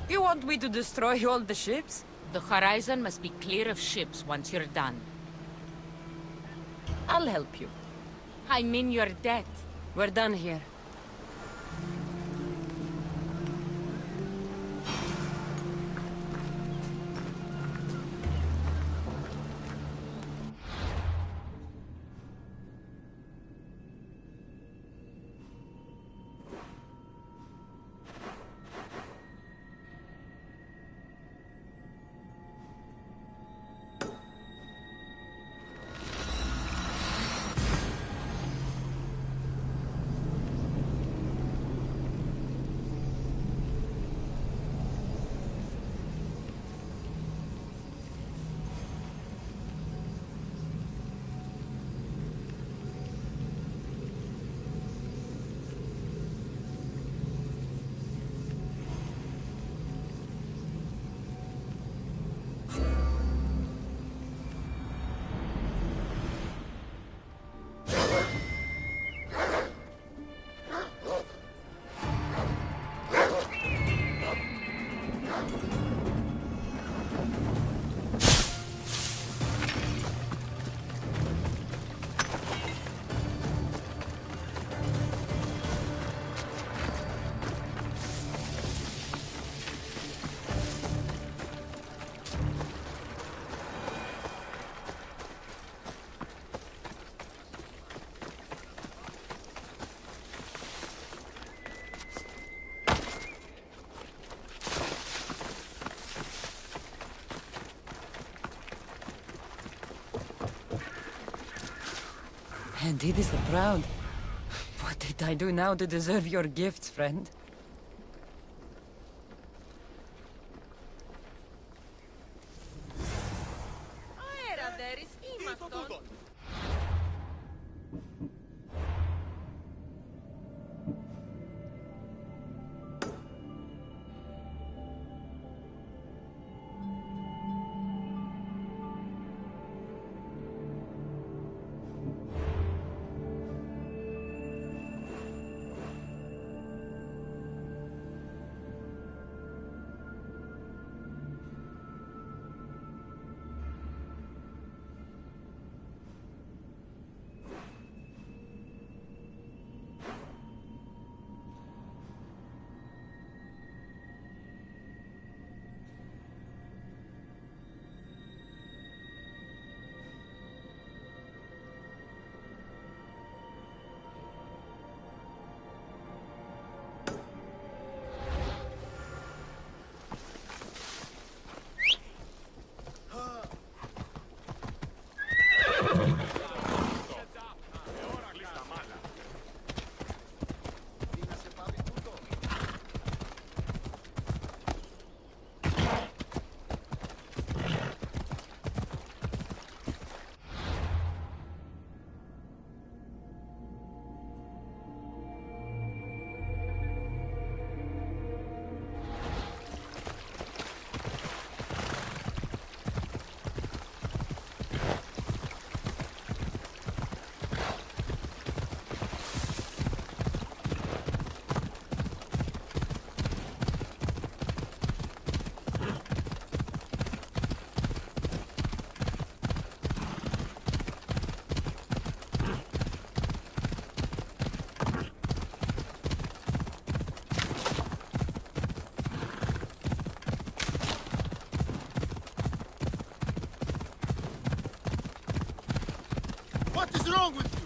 S2: You want me to destroy all the ships?
S4: The horizon must be clear of ships once you're done.
S2: I'll help you.
S4: I'm in your debt.
S2: We're done here. Indeed is the proud. What did I do now to deserve your gifts, friend?
S16: What is wrong with you?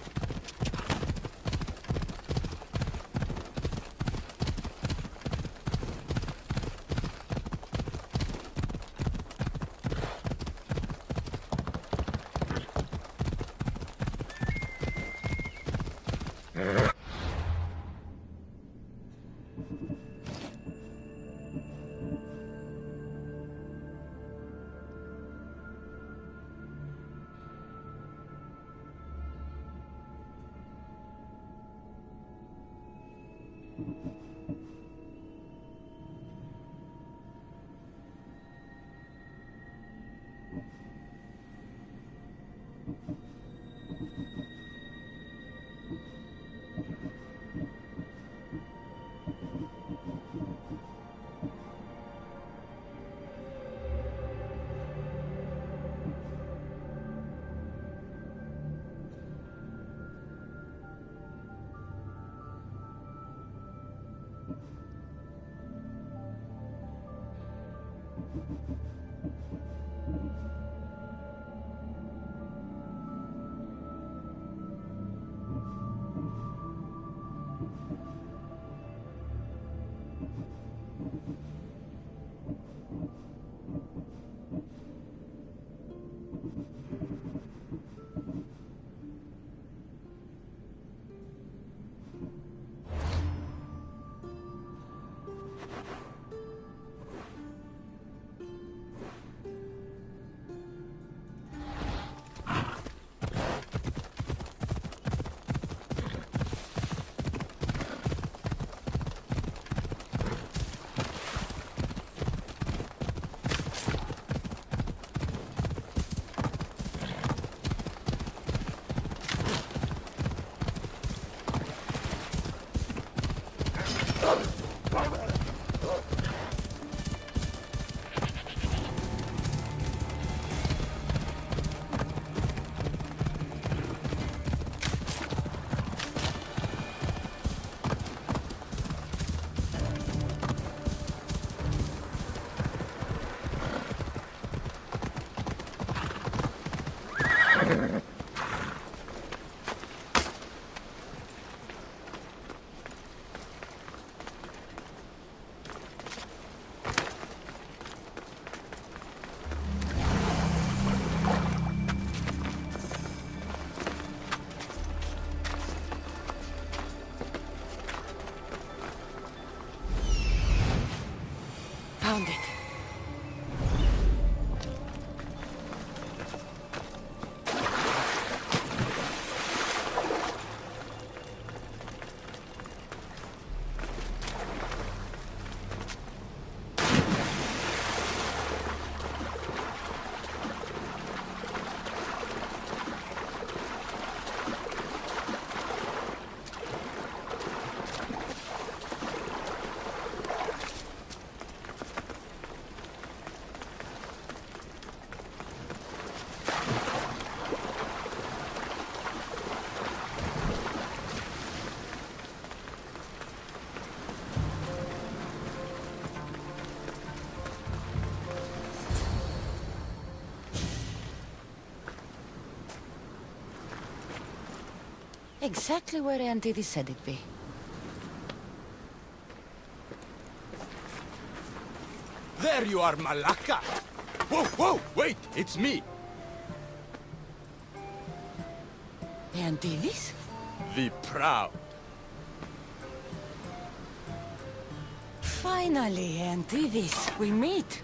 S2: Exactly where Auntie said it'd be.
S15: There you are, Malaka! Whoa, whoa, wait, it's me!
S2: The Antilles?
S15: The Proud.
S2: Finally, Antilles, we meet.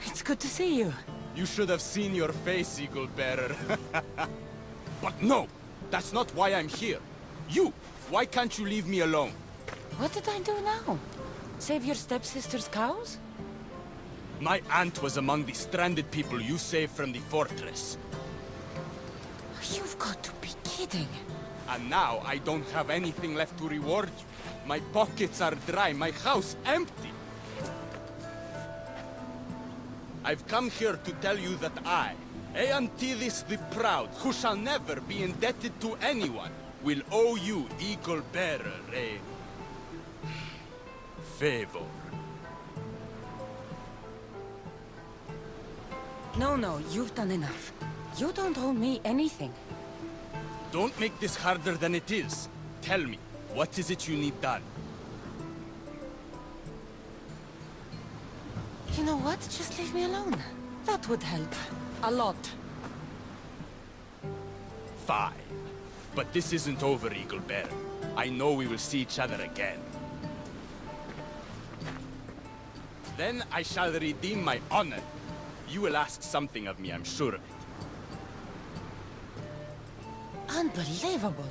S2: It's good to see you.
S15: You should have seen your face, Eagle Bearer. But no, that's not why I'm here. You, why can't you leave me alone?
S2: What did I do now? Save your stepsister's cows?
S15: My aunt was among the stranded people you saved from the fortress.
S2: You've got to be kidding.
S15: And now I don't have anything left to reward you. My pockets are dry, my house empty. I've come here to tell you that I, Antilles the Proud, who shall never be indebted to anyone, will owe you, Eagle Bearer, a favor.
S2: No, you've done enough. You don't owe me anything.
S15: Don't make this harder than it is. Tell me, what is it you need done?
S2: You know what? Just leave me alone. That would help. A lot.
S15: Fine. But this isn't over, Eagle Bearer. I know we will see each other again. Then I shall redeem my honor. You will ask something of me, I'm sure of it.
S2: Unbelievable.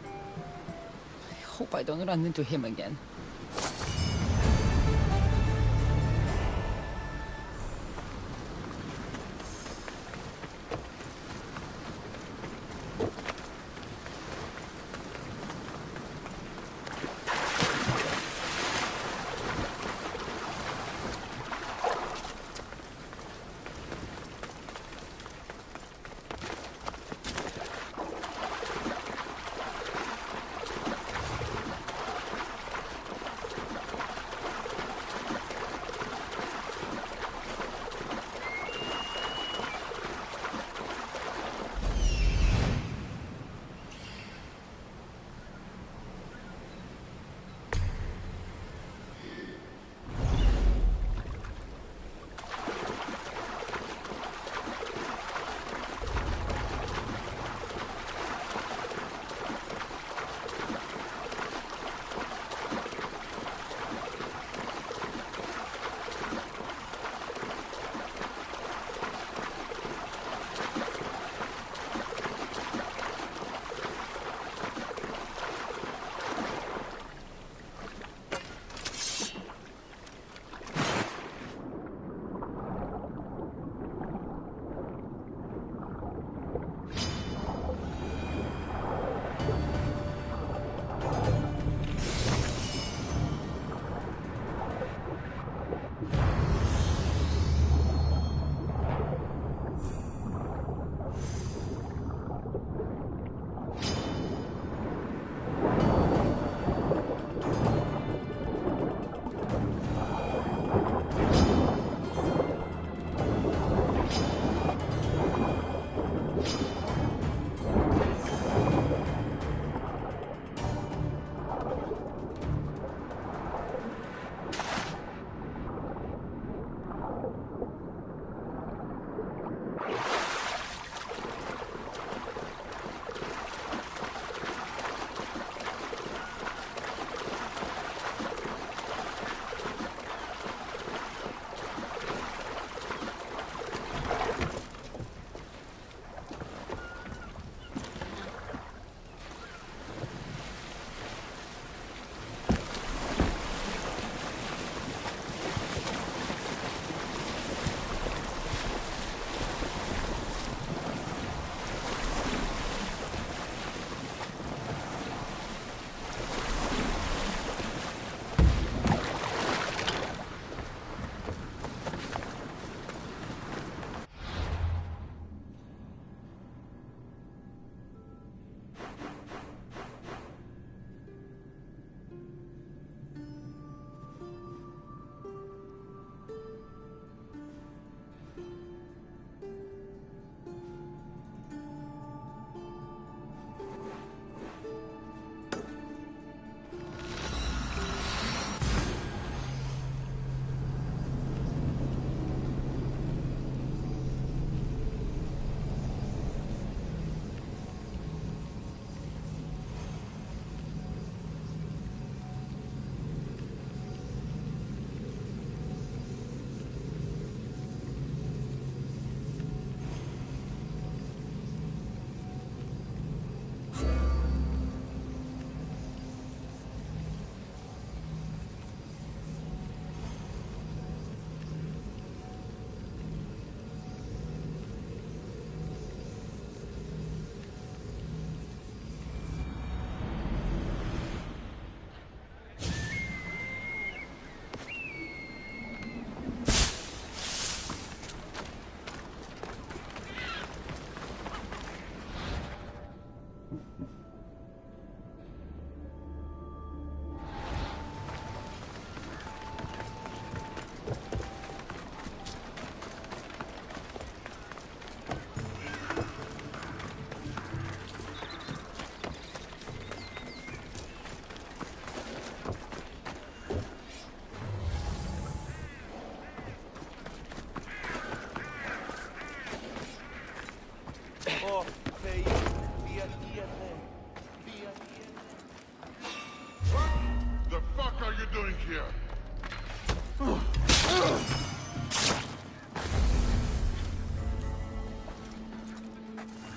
S2: I hope I don't run into him again.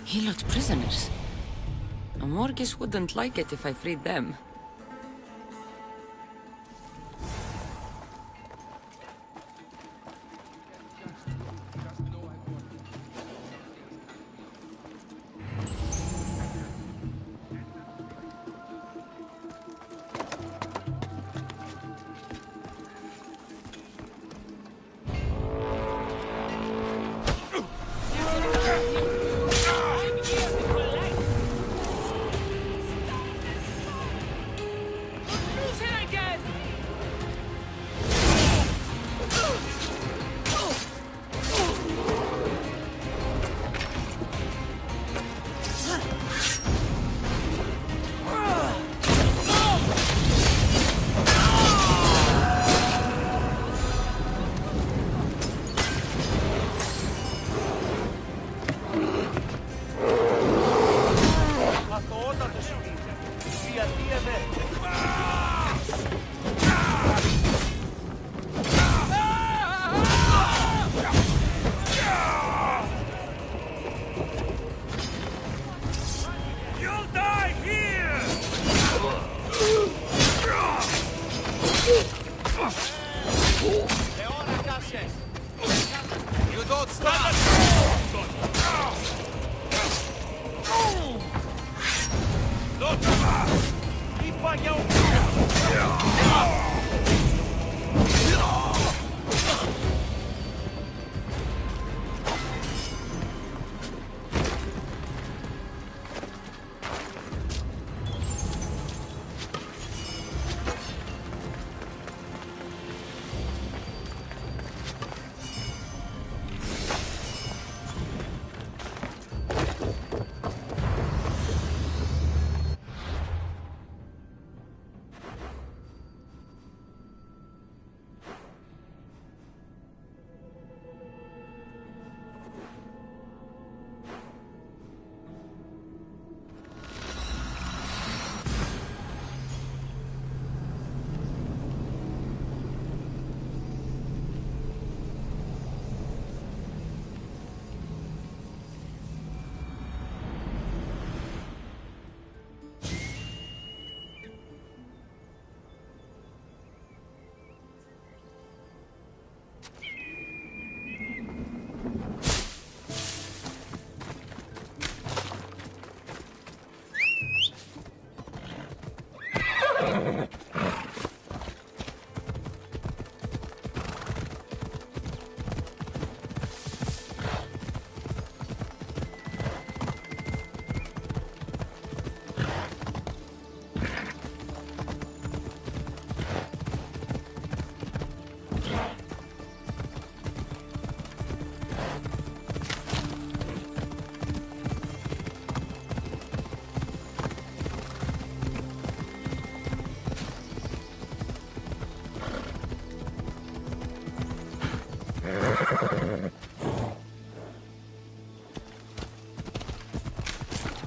S2: Helot prisoners. Amorgis wouldn't like it if I freed them.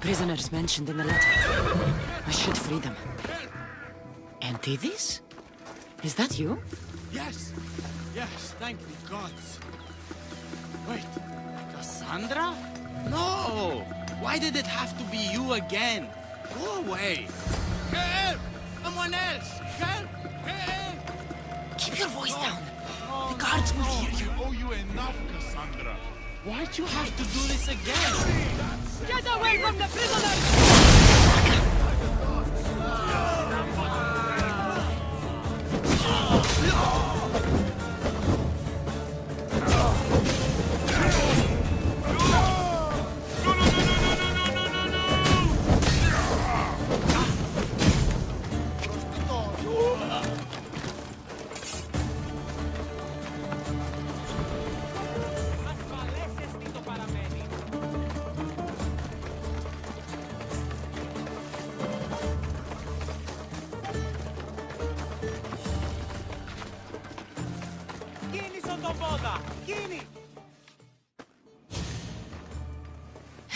S2: Prisoners mentioned in the letter. I should free them. Antidis? Is that you?
S15: Yes! Yes, thank the gods. Wait, Cassandra? No! Why did it have to be you again? Go away! Help! Someone else! Help! Help!
S2: Keep your voice down. The guards will hear you.
S16: We owe you enough, Cassandra.
S15: Why'd you have to do this again?
S3: Get away from the prisoners!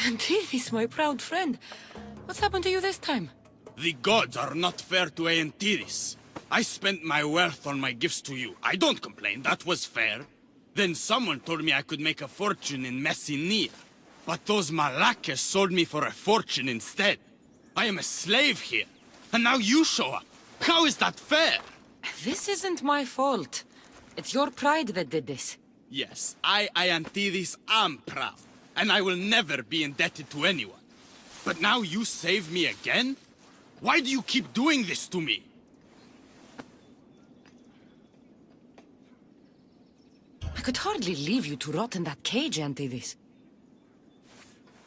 S2: Antidis, my proud friend. What's happened to you this time?
S15: The gods are not fair to Aeantidis. I spent my wealth on my gifts to you. I don't complain, that was fair. Then someone told me I could make a fortune in Messenia. But those Malakas sold me for a fortune instead. I am a slave here, and now you show up. How is that fair?
S2: This isn't my fault. It's your pride that did this.
S15: Yes, I, Antidis, am proud, and I will never be indebted to anyone. But now you save me again? Why do you keep doing this to me?
S2: I could hardly leave you to rot in that cage, Antidis.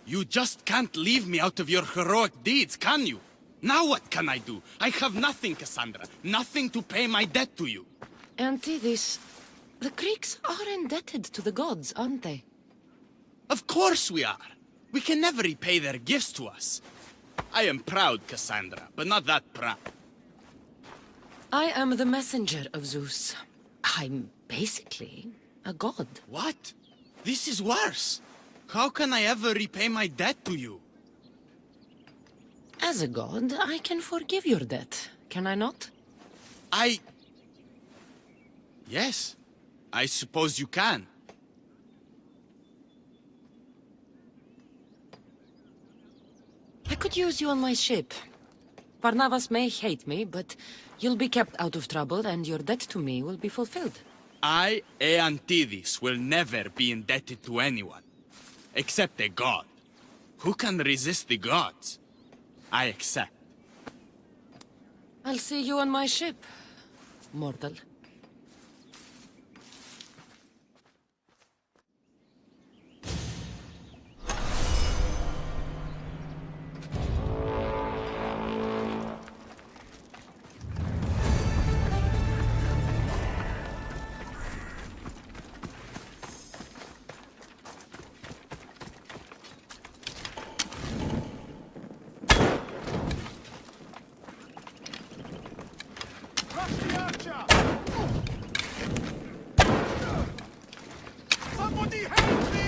S15: You just can't leave me out of your heroic deeds, can you? Now what can I do? I have nothing, Cassandra. Nothing to pay my debt to you.
S2: Antidis, the Greeks are indebted to the gods, aren't they?
S15: Of course we are. We can never repay their gifts to us. I am proud, Cassandra, but not that proud.
S2: I am the messenger of Zeus. I'm basically a god.
S15: What? This is worse. How can I ever repay my debt to you?
S2: As a god, I can forgive your debt, can I not?
S15: Yes, I suppose you can.
S2: I could use you on my ship. Barnabas may hate me, but you'll be kept out of trouble and your debt to me will be fulfilled.
S15: I, Antidis, will never be indebted to anyone. Except a god. Who can resist the gods? I accept.
S2: I'll see you on my ship, mortal.
S16: Somebody help me!